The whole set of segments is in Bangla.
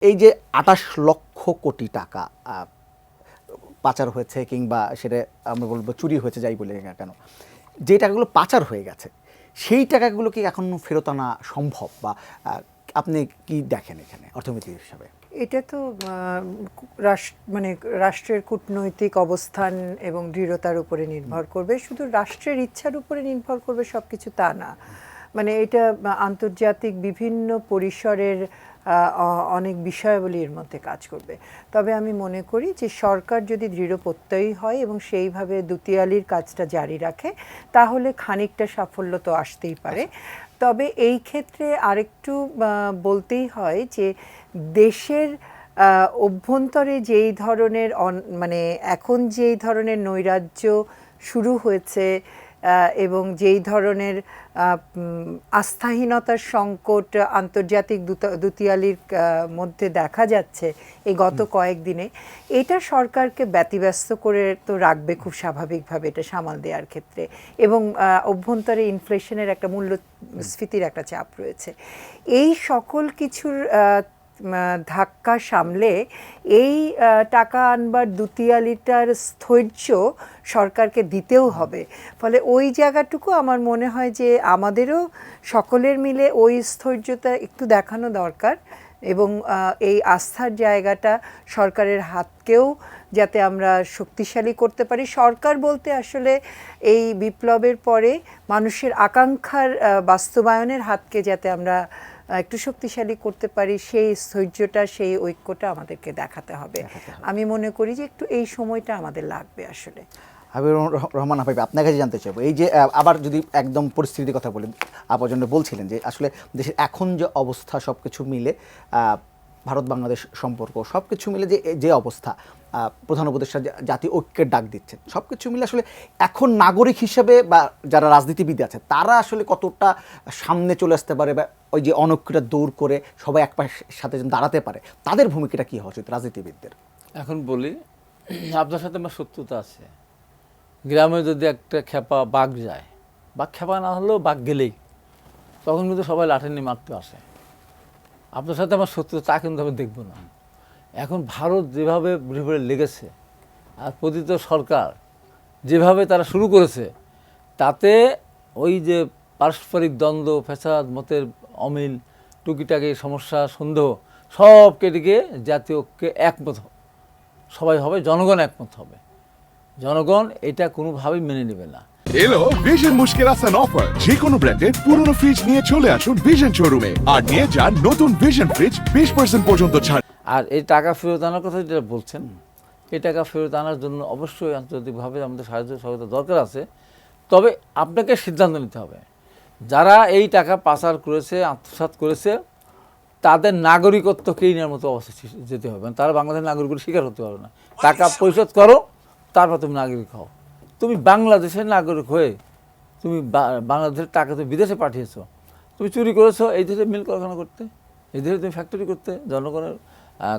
এই যে ২৮ লক্ষ কোটি টাকা পাচার হয়েছে কিংবা সেটা আমরা বলবো চুরি হয়েছে যাই বলি না কেন, যে টাকাগুলো পাচার হয়ে গেছে সেই টাকাগুলো কি এখন ফেরত আনা সম্ভব বা আপনি কি দেখেন এখানে অর্থনীতি হিসাবে? এটা তো মানে রাষ্ট্রের কূটনৈতিক অবস্থান এবং দৃঢ়তার উপরে নির্ভর করবে, শুধু রাষ্ট্রের ইচ্ছার উপরে নির্ভর করবে সব কিছু তা না। মানে এটা আন্তর্জাতিক বিভিন্ন পরিসরের অনেক বিষয়াবলীর মধ্যে কাজ করবে। তবে আমি মনে করি যে সরকার যদি দৃঢ় প্রত্যয়ী হয় এবং সেইভাবে দুতিয়ালির কাজটা জারি রাখে তাহলে খানিকটা সাফল্য তো আসতেই পারে। তবে এই ক্ষেত্রে আরেকটু বলতেই হয় যে দেশের অভ্যন্তরে যেই ধরনের মানে এখন যেই ধরনের নৈরাজ্য শুরু হয়েছে এবং যেই ধরনের আস্থাহীনতার সংকট আন্তর্জাতিক দুতিয়ালির মধ্যে দেখা যাচ্ছে এই গত কয়েকদিনে, এটা সরকারকে ব্যতিব্যস্ত করে তো রাখবে খুব স্বাভাবিকভাবে এটা সামাল দেওয়ার ক্ষেত্রে। এবং অভ্যন্তরে ইনফ্লেশনের একটা মূল্যস্ফীতির একটা চাপ রয়েছে। এই সকল কিছুর ধাক্কা সামলে এই টাকা আনবার দুতিয়ালিটার স্থৈর্য সরকারকে দিতেও হবে। ফলে ওই জায়গাটুকু আমার মনে হয় যে আমাদেরও সকলের মিলে ওই স্থৈর্যতা একটু দেখানো দরকার এবং এই আস্থার জায়গাটা সরকারের হাতকেও যাতে আমরা শক্তিশালী করতে পারি। সরকার বলতে আসলে এই বিপ্লবের পরে মানুষের আকাঙ্ক্ষার বাস্তবায়নের হাতকে যাতে আমরা একটু শক্তিশালী করতে পারি, সেই স্থৈর্যটা সেই ঐক্যটা আমাদেরকে দেখাতে হবে। আমি মনে করি যে একটু এই সময়টা আমাদের লাগবে আসলে। হাবিবুর রহমান হাবিব, আপনার কাছে জানতে চাইবো, এই যে আবার যদি একদম পরিস্থিতির কথা বলি, আপনি বলছিলেন যে আসলে দেশের এখন যে অবস্থা সব কিছু মিলে ভারত বাংলাদেশ সম্পর্ক সব কিছু মিলে যে অবস্থা, প্রধান উপদেষ্টা জাতীয় ঐক্যের ডাক দিচ্ছেন, সব কিছু মিলে আসলে এখন নাগরিক হিসেবে বা যারা রাজনীতিবিদ আছে তারা আসলে কতটা সামনে চলে আসতে পারে বা ওই যে অনৈক্যটা দূর করে সবাই এক পাশের সাথে দাঁড়াতে পারে, তাদের ভূমিকাটা কী হওয়া উচিত রাজনীতিবিদদের? এখন বলি, আপনার সাথে আমার সত্যতা আছে। গ্রামে যদি একটা খেপা বাঘ যায়, বা খেপা না হলেও বাঘ গেলেই তখন কিন্তু সবাই লাঠি নিয়ে মারতে আসে। আপনার সাথে আমার শত্রুতা তা কিন্তু আমি দেখব না। এখন ভারত যেভাবে ঘুরে লেগেছে আর পতিত সরকার যেভাবে তারা শুরু করেছে, তাতে ওই যে পারস্পরিক দ্বন্দ্ব, ফ্যাসাদ, মতের অমিল, টুকিটাকি সমস্যা, সন্দেহ সব কেটে গিয়ে জাতীয় ঐক্যে একমত সবাই হবে, জনগণ একমত হবে। জনগণ এটা কোনোভাবেই মেনে নেবে না। এলো ভিশন মুশকিল আসান অফার, যে কোনো ব্র্যান্ডের পুরনো ফ্রিজ নিয়ে চলে আসুন ভিশন শোরুমে আর নিয়ে যান নতুন ভিশন ফ্রিজ 20% পর্যন্ত ছাড়। আর এই টাকা ফেরত আনার কথা যেটা বলছেন, এই টাকা ফেরত আনার জন্য অবশ্যই আন্তর্জাতিকভাবে আমাদের সাহায্য সহায়তা দরকার আছে। তবে আপনাকে সিদ্ধান্ত নিতে হবে, যারা এই টাকা পাচার করেছে, আত্মসাৎ করেছে, তাদের নাগরিকত্ব কেড়ে নেওয়ার মতো অবস্থা যেতে হবে। তারা বাংলাদেশের নাগরিকের শিকার হতে পারবে না। টাকা পরিশোধ করো, তারপর তুমি নাগরিক হও। তুমি বাংলাদেশের নাগরিক হয়ে তুমি বাংলাদেশের টাকা তুমি বিদেশে পাঠিয়েছো, তুমি চুরি করেছো এই দেশে মিল কারখানা করতে, এই দেশে তুমি ফ্যাক্টরি করতে, জনগণের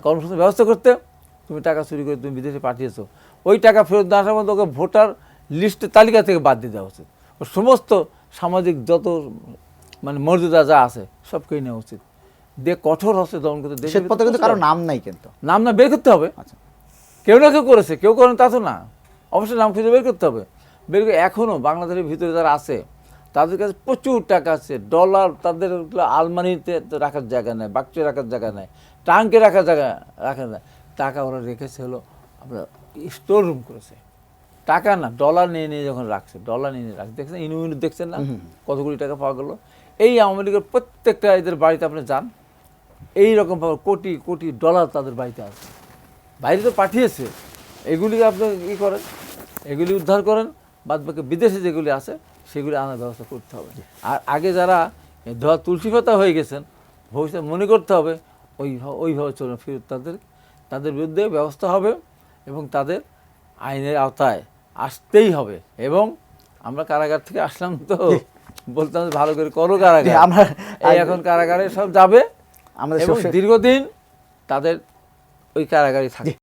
কর্মসংস্থান ব্যবস্থা করতে, তুমি টাকা চুরি করে তুমি বিদেশে পাঠিয়েছো। ওই টাকা ফেরত না আসার মধ্যে ওকে ভোটার লিস্টের তালিকা থেকে বাদ দিয়ে দেওয়া উচিত। ও সমস্ত সামাজিক যত মানে মর্যাদা যা আছে সব কেড়ে নেওয়া উচিত, দিয়ে কঠোর হস্তে দমন করতে। দেশের পথে কিন্তু কারো নাম নাই, কিন্তু নাম না বের করতে হবে। আচ্ছা, কেউ না কেউ করেছে, কেউ করেন তা তো না, অবশ্যই নাম খুঁজে বের করতে হবে। বের করে এখনও বাংলাদেশের ভিতরে যারা আছে তাদের কাছে প্রচুর টাকা আছে, ডলার, তাদের আলমারিতে রাখার জায়গা নেই, বাক্সে রাখার জায়গা নেই, ট্রাঙ্কে রাখার জায়গা রাখা নেই। টাকা ওরা রেখেছে হলো আপনার স্টোর রুম করেছে, টাকা না ডলার নিয়ে নিয়ে যখন রাখছে, ডলার নিয়ে নিয়ে রাখছে, দেখছেন ইউনিট দেখছেন না কত কোটি টাকা পাওয়া গেলো। এই আওয়ামী লীগের প্রত্যেকটা এদের বাড়িতে আপনি যান, এইরকমভাবে কোটি কোটি ডলার তাদের বাড়িতে আছে, বাইরে তো পাঠিয়েছে। এগুলিকে আপনি কী করেন, এগুলি উদ্ধার করেন, বাদ বাকি বিদেশে যেগুলি আছে সেগুলি আনার ব্যবস্থা করতে হবে। আর আগে যারা ধোয়া তুলসী পাতা হয়ে গেছেন, ভবিষ্যতে মনে করতে হবে ওইভাবে চলুন, ফিরত তাদের বিরুদ্ধে ব্যবস্থা হবে এবং তাদের আইনের আওতায় আসতেই হবে। এবং আমরা কারাগার থেকে আসলাম তো বলতাম ভালো করে করো কারাগার, আমরা এখন কারাগারে সব যাবে এবং দীর্ঘদিন তাদের ওই কারাগারে থাকে।